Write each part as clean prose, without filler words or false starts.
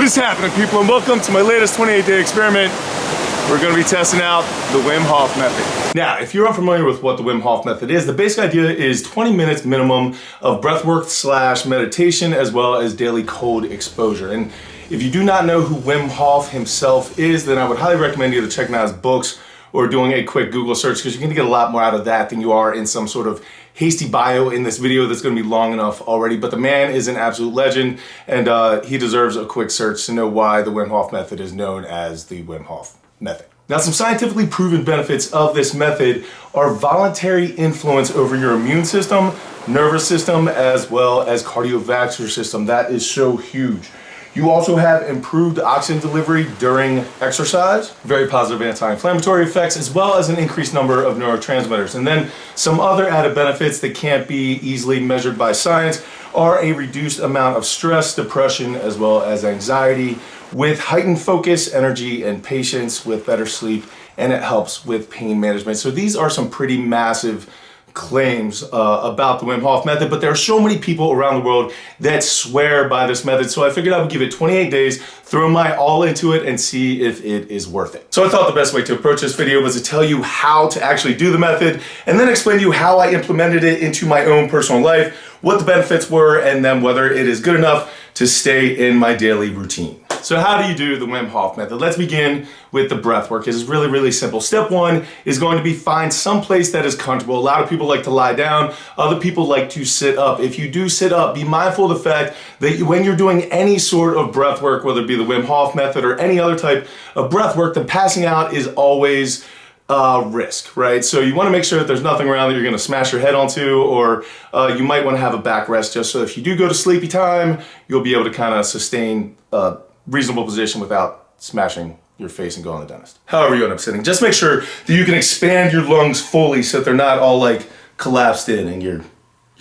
What is happening, people, and welcome to my latest 28-day experiment. We're going to be testing out the Wim Hof Method. Now, if you're unfamiliar with what the Wim Hof Method is, the basic idea is 20 minutes minimum of breathwork / meditation, as well as daily cold exposure. And if you do not know who Wim Hof himself is, then I would highly recommend either checking out his books or doing a quick Google search, because you're going to get a lot more out of that than you are in some sort of hasty bio in this video that's going to be long enough already. But the man is an absolute legend, and he deserves a quick search to know why the Wim Hof Method is known as the Wim Hof Method. Now, some scientifically proven benefits of this method are voluntary influence over your immune system, nervous system, as well as cardiovascular system. That is so huge. You also have improved oxygen delivery during exercise, very positive anti-inflammatory effects, as well as an increased number of neurotransmitters. And then some other added benefits that can't be easily measured by science are a reduced amount of stress, depression, as well as anxiety, with heightened focus, energy, and patience, with better sleep, and it helps with pain management. So these are some pretty massive claims about the Wim Hof Method, but there are so many people around the world that swear by this method, so I figured I would give it 28 days, throw my all into it, and see if it is worth it. So I thought the best way to approach this video was to tell you how to actually do the method, and then explain to you how I implemented it into my own personal life, what the benefits were, and then whether it is good enough to stay in my daily routine. So how do you do the Wim Hof Method? Let's begin with the breath work. It's really, really simple. Step one is going to be find some place that is comfortable. A lot of people like to lie down. Other people like to sit up. If you do sit up, be mindful of the fact that when you're doing any sort of breath work, whether it be the Wim Hof Method or any other type of breath work, then passing out is always risk, right? So you want to make sure that there's nothing around that you're going to smash your head onto, or you might want to have a backrest, just so if you do go to sleepy time, you'll be able to kind of sustain a reasonable position without smashing your face and going to the dentist. However you end up sitting, just make sure that you can expand your lungs fully so that they're not all like collapsed in and you're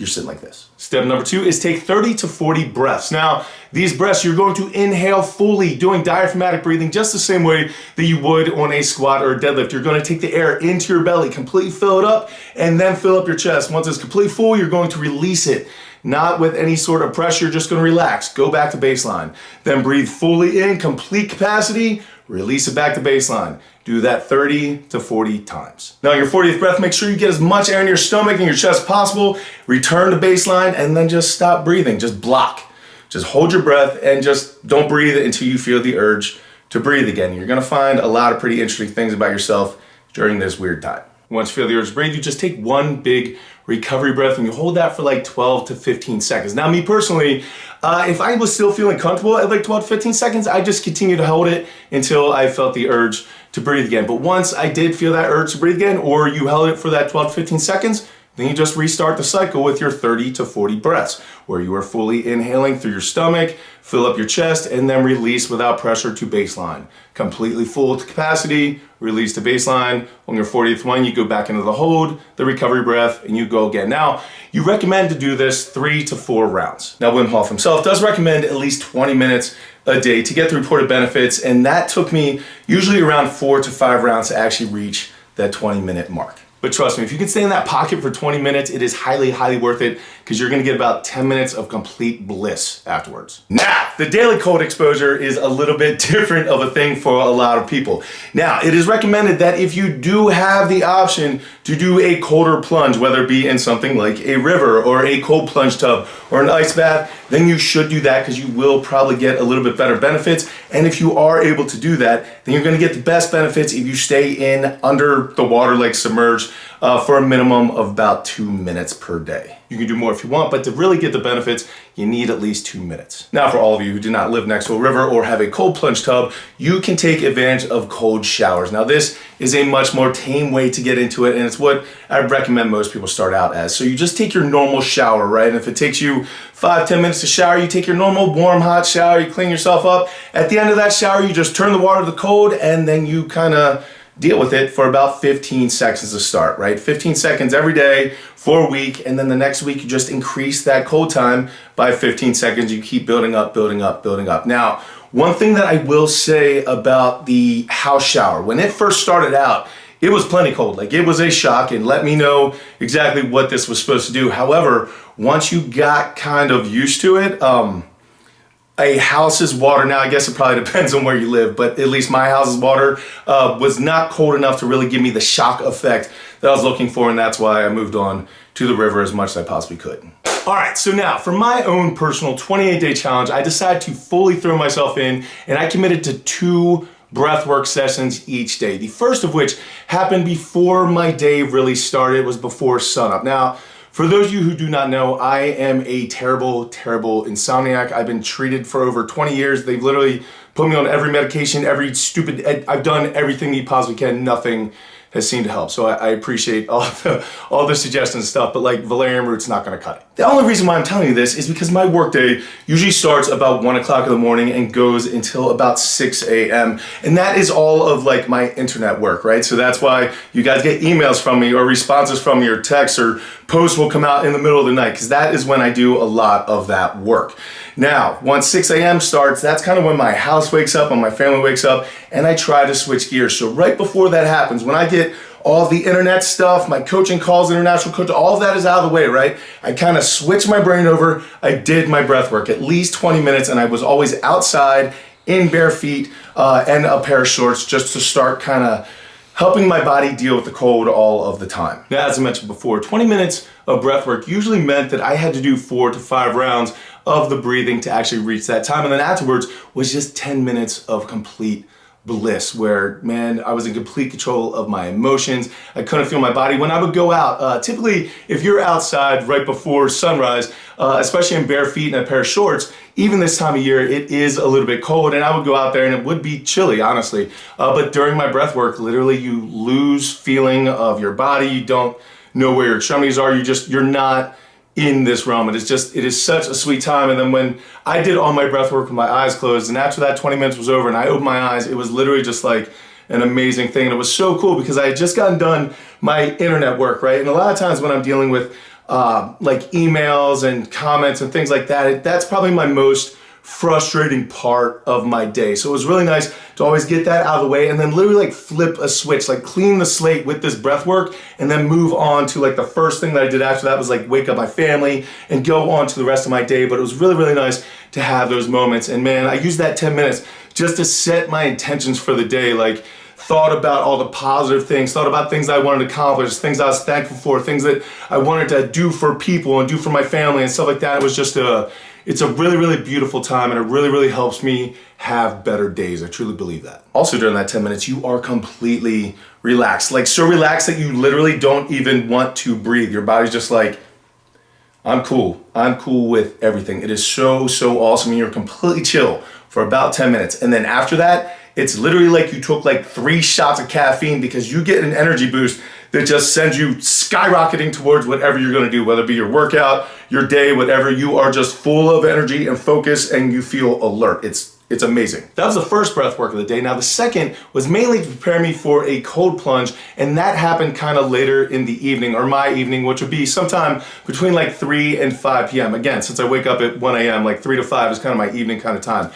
sitting like this. Step number two is take 30 to 40 breaths. Now, these breaths, you're going to inhale fully, doing diaphragmatic breathing just the same way that you would on a squat or a deadlift. You're going to take the air into your belly, completely fill it up, and then fill up your chest. Once it's completely full, you're going to release it. Not with any sort of pressure, you're just going to relax. Go back to baseline. Then breathe fully in, complete capacity, release it back to baseline. Do that 30 to 40 times. Now, your 40th breath, make sure you get as much air in your stomach and your chest as possible. Return to baseline, and then just stop breathing. Just block. Just hold your breath and just don't breathe until you feel the urge to breathe again. You're going to find a lot of pretty interesting things about yourself during this weird time. Once you feel the urge to breathe, you just take one big recovery breath and you hold that for like 12 to 15 seconds. Now, me personally, if I was still feeling comfortable at like 12 to 15 seconds, I just continue to hold it until I felt the urge to breathe again. But once I did feel that urge to breathe again, or you held it for that 12 to 15 seconds, then you just restart the cycle with your 30 to 40 breaths, where you are fully inhaling through your stomach, fill up your chest, and then release without pressure to baseline. Completely full to capacity, release to baseline. On your 40th one, you go back into the hold, the recovery breath, and you go again. Now, you recommend to do this 3 to 4 rounds. Now, Wim Hof himself does recommend at least 20 minutes a day to get the reported benefits, and that took me usually around 4 to 5 rounds to actually reach that 20-minute mark. But trust me, if you can stay in that pocket for 20 minutes, it is highly, highly worth it, because you're going to get about 10 minutes of complete bliss afterwards. Now, the daily cold exposure is a little bit different of a thing for a lot of people. Now, it is recommended that if you do have the option to do a colder plunge, whether it be in something like a river or a cold plunge tub or an ice bath, then you should do that, because you will probably get a little bit better benefits. And if you are able to do that, then you're going to get the best benefits if you stay in under the water, like submerged, for a minimum of about 2 minutes per day. You can do more if you want, but to really get the benefits, you need at least 2 minutes. Now, for all of you who do not live next to a river or have a cold plunge tub, you can take advantage of cold showers. Now, this is a much more tame way to get into it, and it's what I recommend most people start out as. So you just take your normal shower, right? And if it takes you 5-10 minutes to shower, you take your normal warm, hot shower, you clean yourself up. At the end of that shower, you just turn the water to the cold, and then you kind of deal with it for about 15 seconds to start, right? 15 seconds every day for a week, and then the next week you just increase that cold time by 15 seconds. You keep building up, building up, building up. Now, one thing that I will say about the house shower, when it first started out, it was plenty cold. Like, it was a shock, and let me know exactly what this was supposed to do. However, once you got kind of used to it, a house's water, now I guess it probably depends on where you live, but at least my house's water was not cold enough to really give me the shock effect that I was looking for, and that's why I moved on to the river as much as I possibly could. All right, so now for my own personal 28-day challenge, I decided to fully throw myself in, and I committed to 2 breathwork sessions each day. The first of which happened before my day really started. It was before sunup. Now, for those of you who do not know, I am a terrible, terrible insomniac. I've been treated for over 20 years. They've literally put me on every medication, I've done everything you possibly can. Nothing has seemed to help. So I appreciate all the suggestions and stuff, but like valerian root's not gonna cut it. The only reason why I'm telling you this is because my workday usually starts about 1 o'clock in the morning and goes until about 6 a.m. And that is all of like my internet work, right? So that's why you guys get emails from me or responses from me or texts or posts will come out in the middle of the night, because that is when I do a lot of that work. Now, once 6 a.m. starts, that's kind of when my house wakes up, when my family wakes up, and I try to switch gears. So right before that happens, when I get all the internet stuff, my coaching calls, international coach, all of that is out of the way, right? I kind of switched my brain over. I did my breath work, at least 20 minutes, and I was always outside in bare feet and a pair of shorts just to start kind of helping my body deal with the cold all of the time. Now, as I mentioned before, 20 minutes of breath work usually meant that I had to do 4 to 5 rounds of the breathing to actually reach that time. And then afterwards was just 10 minutes of complete bliss where, man, I was in complete control of my emotions. I couldn't feel my body. When I would go out, typically if you're outside right before sunrise, especially in bare feet and a pair of shorts, even this time of year, it is a little bit cold, and I would go out there and it would be chilly, honestly. But during my breath work, literally you lose feeling of your body. You don't know where your extremities are. You're not in this realm. It is such a sweet time. And then when I did all my breath work with my eyes closed, and after that 20 minutes was over and I opened my eyes, it was literally just like an amazing thing. And it was so cool because I had just gotten done my internet work, right? And a lot of times when I'm dealing with like emails and comments and things like that, that's probably my most frustrating part of my day. So it was really nice to always get that out of the way and then literally like flip a switch, like clean the slate with this breath work and then move on to like the first thing that I did after that was like wake up my family and go on to the rest of my day. But it was really, really nice to have those moments. And man, I used that 10 minutes just to set my intentions for the day. Like thought about all the positive things, thought about things I wanted to accomplish, things I was thankful for, things that I wanted to do for people and do for my family and stuff like that. It was just it's a really, really beautiful time, and it really, really helps me have better days. I truly believe that. Also during that 10 minutes, you are completely relaxed. Like so relaxed that you literally don't even want to breathe. Your body's just like, I'm cool. I'm cool with everything. It is so, so awesome. And you're completely chill for about 10 minutes. And then after that, it's literally like you took like 3 shots of caffeine because you get an energy boost that just sends you skyrocketing towards whatever you're gonna do, whether it be your workout, your day, whatever. You are just full of energy and focus and you feel alert. It's amazing. That was the first breath work of the day. Now the second was mainly to prepare me for a cold plunge, and that happened kind of later in the evening, or my evening, which would be sometime between like 3 and 5 p.m. Again, since I wake up at 1 a.m., like 3 to 5 is kind of my evening kind of time.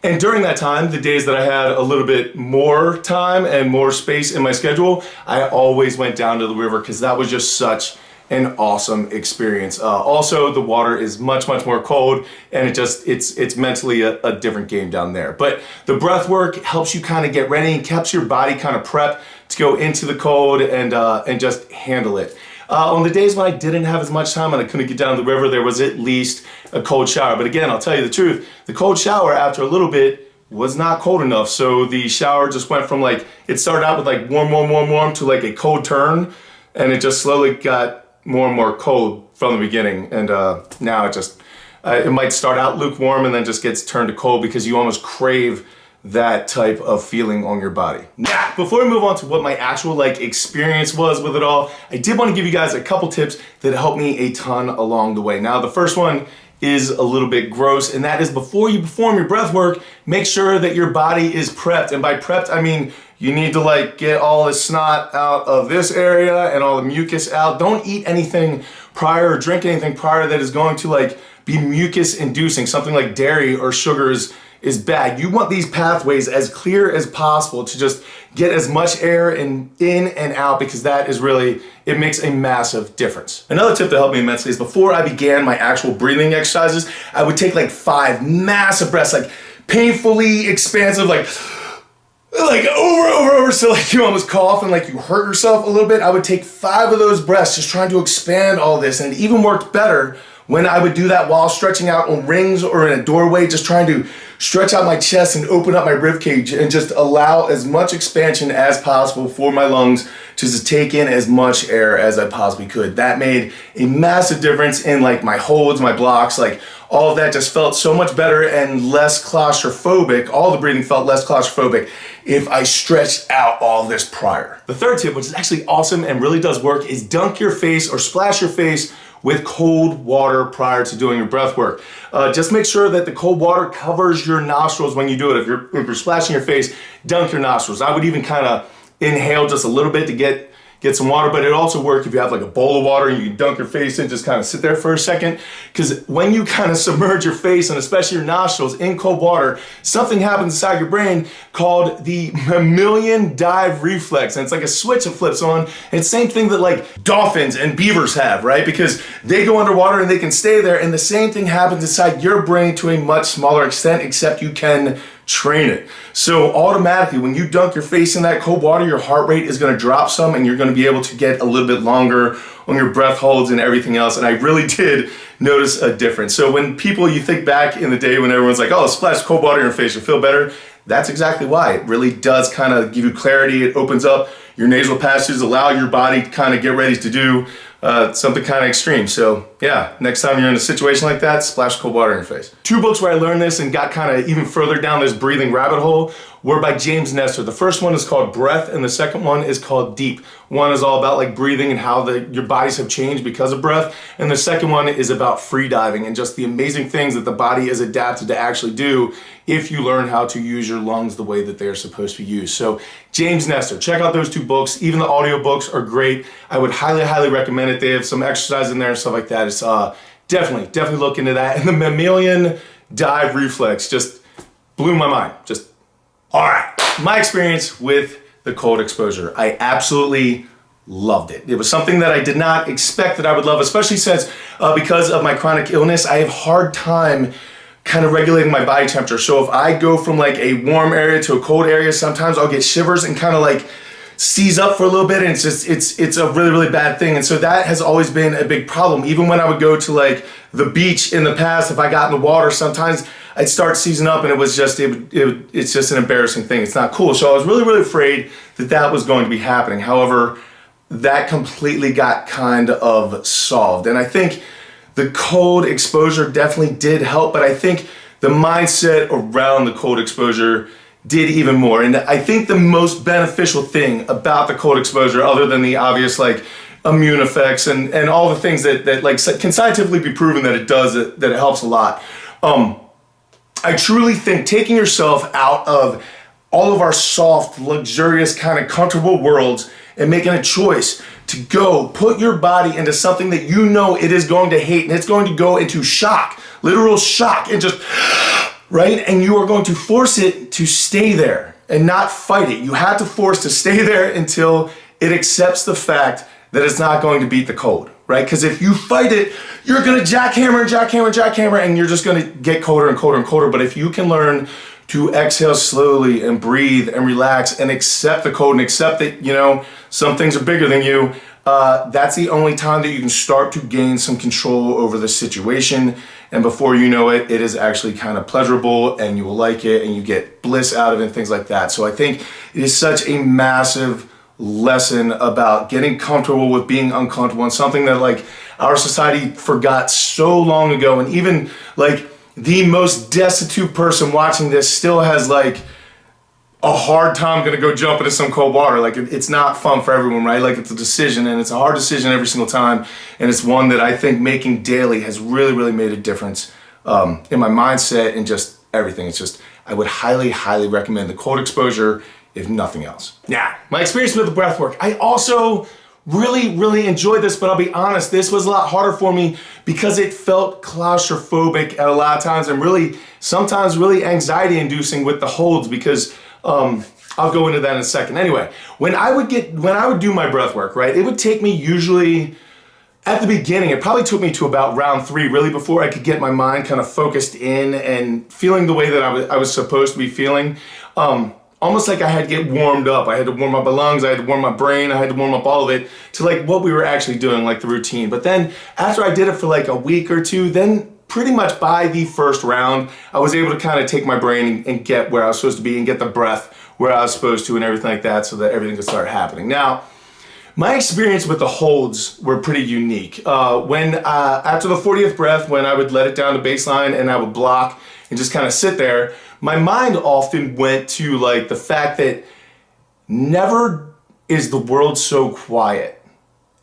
And during that time, the days that I had a little bit more time and more space in my schedule, I always went down to the river because that was just such an awesome experience. Also, the water is much, much more cold, and it's mentally a different game down there. But the breath work helps you kind of get ready and keeps your body kind of prepped to go into the cold and just handle it. On the days when I didn't have as much time and I couldn't get down to the river, there was at least a cold shower. But again, I'll tell you the truth, the cold shower after a little bit was not cold enough. So the shower just went from like, it started out with like warm, warm, warm, warm to like a cold turn, and it just slowly got more and more cold from the beginning. And now it might start out lukewarm and then just gets turned to cold because you almost crave that type of feeling on your body. Now, before we move on to what my actual like experience was with it all, I did want to give you guys a couple tips that helped me a ton along the way. Now, the first one is a little bit gross, and that is before you perform your breath work, make sure that your body is prepped. And by prepped, I mean you need to like get all the snot out of this area and all the mucus out. Don't eat anything prior or drink anything prior that is going to like be mucus inducing. Something like dairy or sugar is is bad. You want these pathways as clear as possible to just get as much air in and out, because that is really, it makes a massive difference. Another tip that helped me immensely is before I began my actual breathing exercises, I would take like 5 massive breaths, like painfully expansive, like over, so like you almost cough and like you hurt yourself a little bit. I would take 5 of those breaths just trying to expand all this, and it even worked better when I would do that while stretching out on rings or in a doorway, just trying to stretch out my chest and open up my rib cage and just allow as much expansion as possible for my lungs to just take in as much air as I possibly could. That made a massive difference in like my holds, my blocks, like all of that just felt so much better and less claustrophobic. All the breathing felt less claustrophobic if I stretched out all this prior. The third tip, which is actually awesome and really does work, is dunk your face or splash your face with cold water prior to doing your breath work. Just make sure that the cold water covers your nostrils when you do it. If you're splashing your face, dunk your nostrils. I would even kind of inhale just a little bit to get some water, but it also works if you have like a bowl of water and you can dunk your face in, just kind of sit there for a second. Because when you kind of submerge your face and especially your nostrils in cold water, something happens inside your brain called the mammalian dive reflex. And it's like a switch that flips on. It's the same thing that like dolphins and beavers have, right? Because they go underwater and they can stay there. And the same thing happens inside your brain to a much smaller extent, except you can train it. So automatically when you dunk your face in that cold water, your heart rate is going to drop some and you're going to be able to get a little bit longer on your breath holds and everything else. And I really did notice a difference. So when you think back in the day when everyone's like, oh, splash cold water in your face, you'll feel better. That's exactly why. It really does kind of give you clarity. It opens up your nasal passages, allow your body to kind of get ready to do something kind of extreme. So yeah, next time you're in a situation like that, splash cold water in your face. 2 books where I learned this and got kind of even further down this breathing rabbit hole were by James Nestor. The first one is called Breath and the second one is called Deep. One is all about like breathing and how your bodies have changed because of breath. And the second one is about free diving and just the amazing things that the body is adapted to actually do if you learn how to use your lungs the way that they're supposed to be used. So James Nestor, check out those 2 books. Even the audio books are great. I would highly recommend it. They have some exercise in there and stuff like that. It's definitely look into that. And the mammalian dive reflex just blew my mind. All right, my experience with the cold exposure. I absolutely loved it. It was something that I did not expect that I would love, especially since because of my chronic illness, I have a hard time kind of regulating my body temperature. So if I go from like a warm area to a cold area, sometimes I'll get shivers and kind of like seize up for a little bit, and it's a really bad thing. And so that has always been a big problem. Even when I would go to like the beach in the past, if I got in the water, sometimes I'd start seizing up, and it's just an embarrassing thing. It's not cool. So I was really afraid that was going to be happening. However, that completely got kind of solved. And I think the cold exposure definitely did help, but I think the mindset around the cold exposure did even more. And I think the most beneficial thing about the cold exposure, other than the obvious like immune effects and all the things that like can scientifically be proven that that it helps a lot. I truly think taking yourself out of all of our soft, luxurious, kind of comfortable worlds and making a choice to go put your body into something that you know it is going to hate, and it's going to go into shock, literal shock, and just, right? And you are going to force it to stay there and not fight it. You have to force to stay there until it accepts the fact that it's not going to beat the cold, right? Because if you fight it, you're gonna jackhammer, and you're just gonna get colder and colder and colder. But if you can learn to exhale slowly and breathe and relax and accept the cold and accept that, you know, some things are bigger than you, that's the only time that you can start to gain some control over the situation. And before you know it, it is actually kind of pleasurable and you will like it and you get bliss out of it and things like that. So I think it is such a massive lesson about getting comfortable with being uncomfortable, and something that like our society forgot so long ago. And even like the most destitute person watching this still has like a hard time gonna go jump into some cold water. Like it's not fun for everyone, right? Like it's a decision, and it's a hard decision every single time. And it's one that I think making daily has really made a difference in my mindset and just everything. It's just, I would highly recommend the cold exposure, if nothing else. Now, my experience with the breath work, I also really enjoyed this, but I'll be honest, this was a lot harder for me because it felt claustrophobic at a lot of times, and sometimes really anxiety inducing with the holds, because I'll go into that in a second. Anyway, when I would do my breath work, right, it would take me usually, at the beginning, it probably took me to about round 3, really, before I could get my mind kind of focused in and feeling the way that I was supposed to be feeling. Almost like I had to get warmed up. I had to warm up my lungs, I had to warm my brain, I had to warm up all of it to like what we were actually doing, like the routine. But then after I did it for like a week or two, then pretty much by the first round, I was able to kind of take my brain and get where I was supposed to be and get the breath where I was supposed to and everything like that, so that everything could start happening. Now, my experience with the holds were pretty unique. After the 40th breath, when I would let it down to baseline and I would block and just kind of sit there, my mind often went to like the fact that never is the world so quiet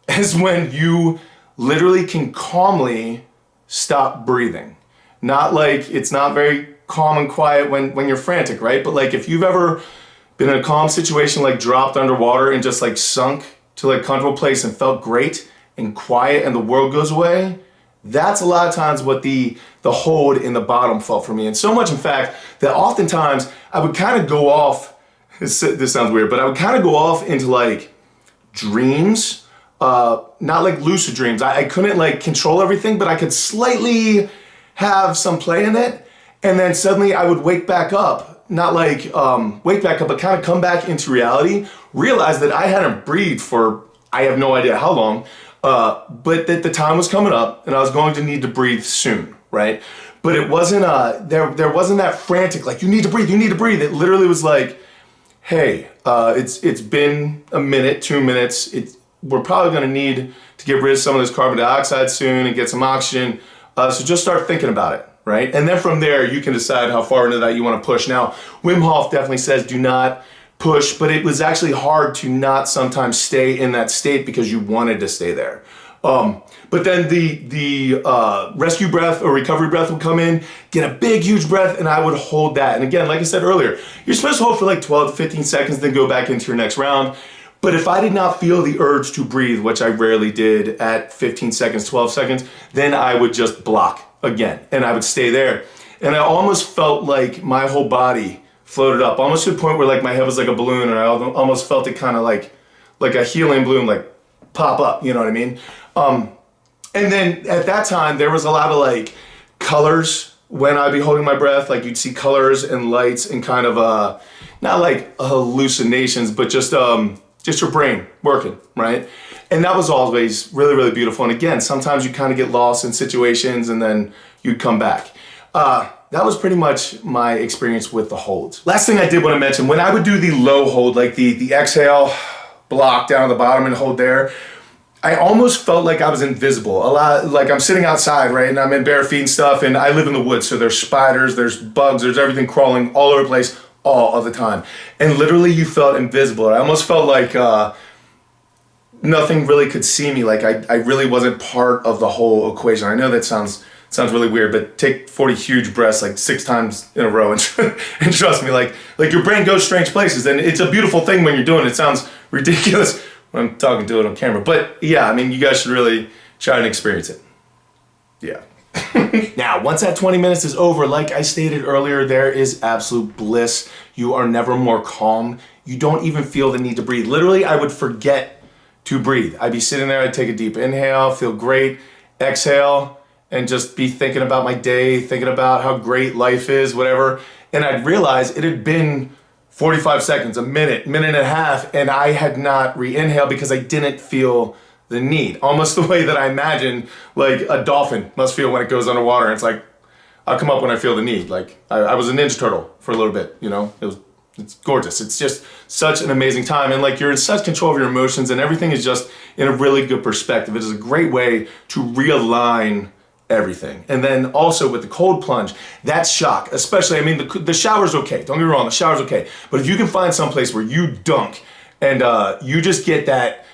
as when you literally can calmly stop breathing. Not like, it's not very calm and quiet when you're frantic, right? But like if you've ever been in a calm situation, like dropped underwater and just like sunk to like comfortable place and felt great and quiet and the world goes away, that's a lot of times what the hold in the bottom felt for me. And so much, in fact, that oftentimes I would kind of go off, this sounds weird, but I would kind of go off into like dreams, not like lucid dreams. I couldn't like control everything, but I could slightly have some play in it. And then suddenly I would wake back up, not like wake back up, but kind of come back into reality, realize that I hadn't breathed for I have no idea how long, but that the time was coming up and I was going to need to breathe soon, right? But it wasn't, there wasn't that frantic, like you need to breathe. It literally was like, hey, it's been a minute, 2 minutes. We're probably gonna need to get rid of some of this carbon dioxide soon and get some oxygen. So just start thinking about it, right? And then from there, you can decide how far into that you wanna push. Now, Wim Hof definitely says do not push, but it was actually hard to not sometimes stay in that state because you wanted to stay there. But then the rescue breath or recovery breath would come in, get a big, huge breath, and I would hold that. And again, like I said earlier, you're supposed to hold for like 12 to 15 seconds, then go back into your next round. But if I did not feel the urge to breathe, which I rarely did at 15 seconds, 12 seconds, then I would just block again, and I would stay there. And I almost felt like my whole body floated up, almost to the point where like my head was like a balloon, and I almost felt it kind of like a helium balloon, like pop up, you know what I mean? And then at that time, there was a lot of like colors when I'd be holding my breath. Like you'd see colors and lights and kind of, not like hallucinations, but just your brain working, right? And that was always really, really beautiful. And again, sometimes you kind of get lost in situations and then you'd come back. That was pretty much my experience with the holds. Last thing I did want to mention, when I would do the low hold, like the exhale, block down at the bottom and hold there, I almost felt like I was invisible. A lot, like I'm sitting outside, right? And I'm in bare feet and stuff, and I live in the woods, so there's spiders, there's bugs, there's everything crawling all over the place all of the time. And literally you felt invisible. I almost felt like nothing really could see me, like I really wasn't part of the whole equation. I know that sounds really weird, but take 40 huge breaths like 6 times in a row and trust me, like your brain goes strange places, and it's a beautiful thing when you're doing it. It sounds ridiculous when I'm talking to it on camera, but yeah, I mean, you guys should really try and experience it. Yeah. Now, once that 20 minutes is over, like I stated earlier, there is absolute bliss. You are never more calm. You don't even feel the need to breathe. Literally, I would forget to breathe. I'd be sitting there, I'd take a deep inhale, feel great, exhale, and just be thinking about my day, thinking about how great life is, whatever. And I'd realize it had been 45 seconds, a minute and a half, and I had not re-inhaled because I didn't feel the need. Almost the way that I imagine like a dolphin must feel when it goes underwater. It's like, I'll come up when I feel the need. Like I was a Ninja Turtle for a little bit, you know? It's gorgeous. It's just such an amazing time. And like you're in such control of your emotions and everything is just in a really good perspective. It is a great way to realign everything. And then also with the cold plunge, that shock, especially, I mean, the shower's okay. Don't get me wrong, the shower's okay. But if you can find some place where you dunk and you just get that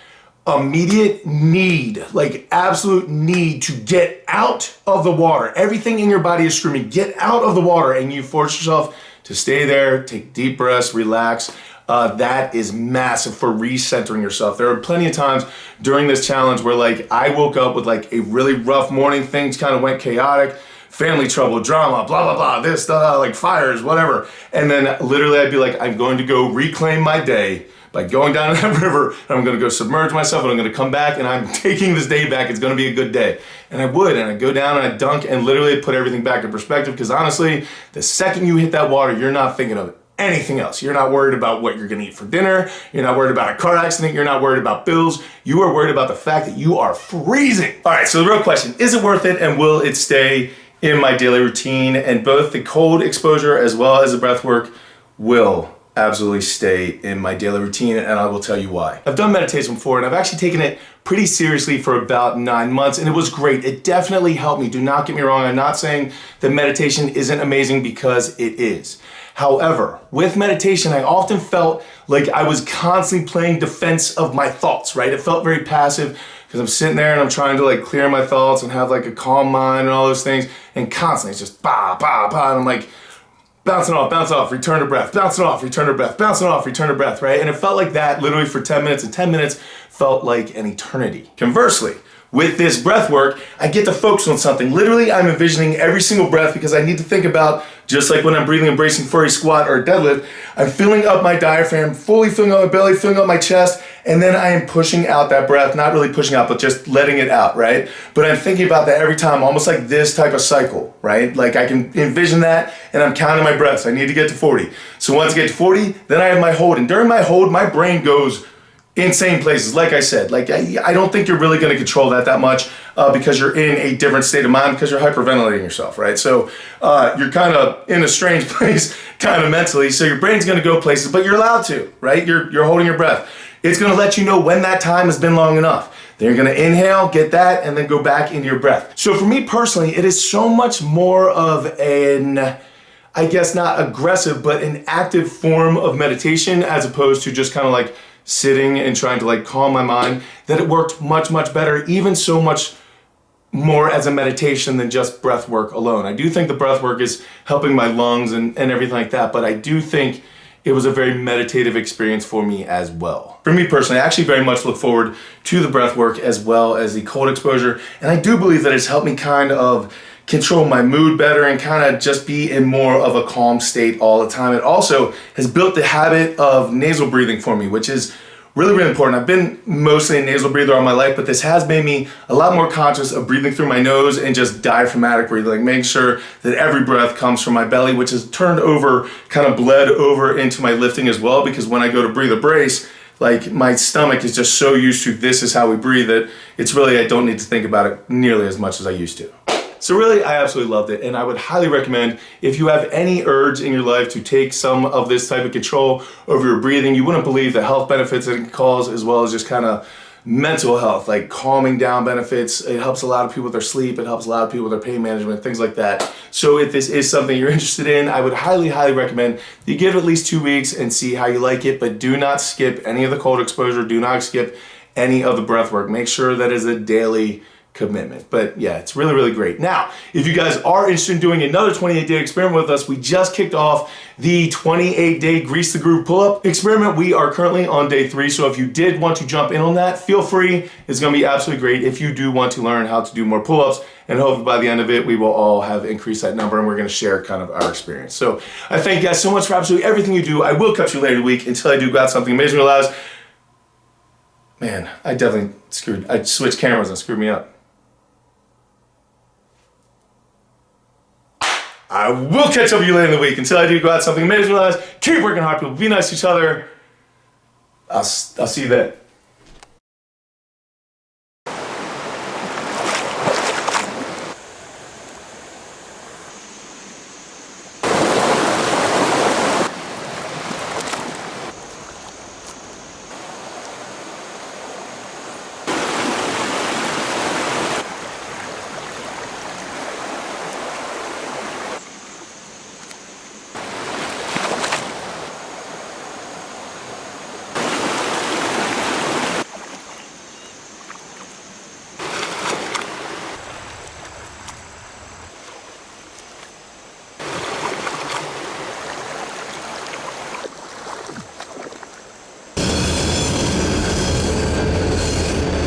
immediate need, like absolute need to get out of the water. Everything in your body is screaming, get out of the water, and you force yourself to stay there, take deep breaths, relax. that is massive for recentering yourself. There are plenty of times during this challenge where like I woke up with like a really rough morning, things kind of went chaotic, family trouble, drama, blah, blah, blah, this, like fires, whatever. And then literally I'd be like, I'm going to go reclaim my day by going down to that river, and I'm gonna go submerge myself, and I'm gonna come back, and I'm taking this day back. It's gonna be a good day. And I would, and I'd go down and I'd dunk and literally put everything back in perspective, because honestly, the second you hit that water, you're not thinking of anything else. You're not worried about what you're gonna eat for dinner. You're not worried about a car accident. You're not worried about bills. You are worried about the fact that you are freezing. All right, so the real question, is it worth it, and will it stay in my daily routine? And both the cold exposure as well as the breath work will absolutely stay in my daily routine, and I will tell you why. I've done meditation before, and I've actually taken it pretty seriously for about 9 months, and it was great. It definitely helped me. Do not get me wrong. I'm not saying that meditation isn't amazing, because it is. However, with meditation, I often felt like I was constantly playing defense of my thoughts, right? It felt very passive, because I'm sitting there and I'm trying to like clear my thoughts and have like a calm mind and all those things, and constantly it's just bah, bah, bah, and I'm like, bouncing off, return to breath, bouncing off, return to breath, bouncing off, return to breath, right? And it felt like that literally for 10 minutes, and 10 minutes felt like an eternity. Conversely, with this breath work, I get to focus on something. Literally, I'm envisioning every single breath, because I need to think about, just like when I'm breathing and bracing for a squat or a deadlift, I'm filling up my diaphragm, fully filling up my belly, filling up my chest, and then I am pushing out that breath, not really pushing out, but just letting it out, right? But I'm thinking about that every time, almost like this type of cycle, right? Like I can envision that, and I'm counting my breaths. I need to get to 40. So once I get to 40, then I have my hold. And during my hold, my brain goes insane places. Like I said, like I don't think you're really gonna control that much because you're in a different state of mind, because you're hyperventilating yourself, right? So you're kind of in a strange place, kind of mentally. So your brain's gonna go places, but you're allowed to, right? You're holding your breath. It's gonna let you know when that time has been long enough. Then you're gonna inhale, get that, and then go back into your breath. So for me personally, it is so much more of an, I guess not aggressive, but an active form of meditation, as opposed to just kind of like sitting and trying to like calm my mind, that it worked much, much better, even so much more as a meditation than just breath work alone. I do think the breath work is helping my lungs and everything like that, but I do think it was a very meditative experience for me as well. For me personally, I actually very much look forward to the breath work as well as the cold exposure, and I do believe that it's helped me kind of control my mood better and kind of just be in more of a calm state all the time. It also has built the habit of nasal breathing for me, which is really, really important. I've been mostly a nasal breather all my life, but this has made me a lot more conscious of breathing through my nose and just diaphragmatic breathing, like making sure that every breath comes from my belly, which is turned over, kind of bled over into my lifting as well, because when I go to breathe or brace, like my stomach is just so used to this is how we breathe that it's really, I don't need to think about it nearly as much as I used to. So really, I absolutely loved it, and I would highly recommend, if you have any urge in your life to take some of this type of control over your breathing, you wouldn't believe the health benefits it can cause, as well as just kind of mental health, like calming down benefits. It helps a lot of people with their sleep. It helps a lot of people with their pain management, things like that. So if this is something you're interested in, I would highly, highly recommend you give it at least 2 weeks and see how you like it, but do not skip any of the cold exposure. Do not skip any of the breath work. Make sure that is a daily commitment. But yeah, it's really, really great. Now, if you guys are interested in doing another 28-day experiment with us, we just kicked off the 28-day Grease the Groove pull-up experiment. We are currently on day 3, so if you did want to jump in on that, feel free. It's gonna be absolutely great if you do want to learn how to do more pull-ups, and hopefully by the end of it, we will all have increased that number, and we're gonna share kind of our experience. So I thank you guys so much for absolutely everything you do. I will catch you later in the week until I do got something amazing to realize. Man, I switched cameras and screwed me up. I will catch up with you later in the week. Until I do go out something amazing, keep working hard, people. Be nice to each other. I'll see you then.